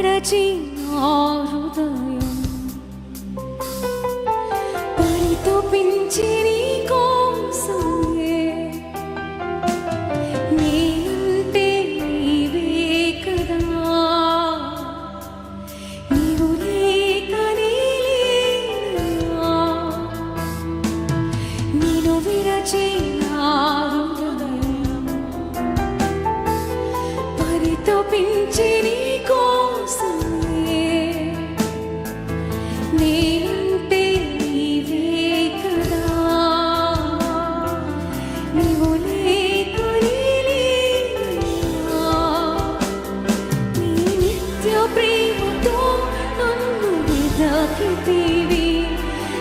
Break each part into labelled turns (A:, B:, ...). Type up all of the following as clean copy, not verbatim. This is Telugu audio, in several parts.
A: విడచి నా హృదయం పరితపించి నీ కోసమే నేనంటే నీవే కదా నీవు లేక నేలేనా నేను విడచి నా హృదయం పరితపించి నీ కోసమే నేనంటే నీవే కదా నీవు లేక నేలేనా నీ నిత్య ప్రేమతో నన్ను వెదకితివి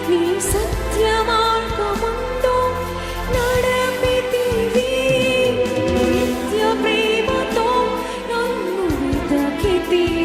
A: నీ సత్య మార్గమందు నడపితివి నిత్య ప్రేమతో నన్ను వెదకితివి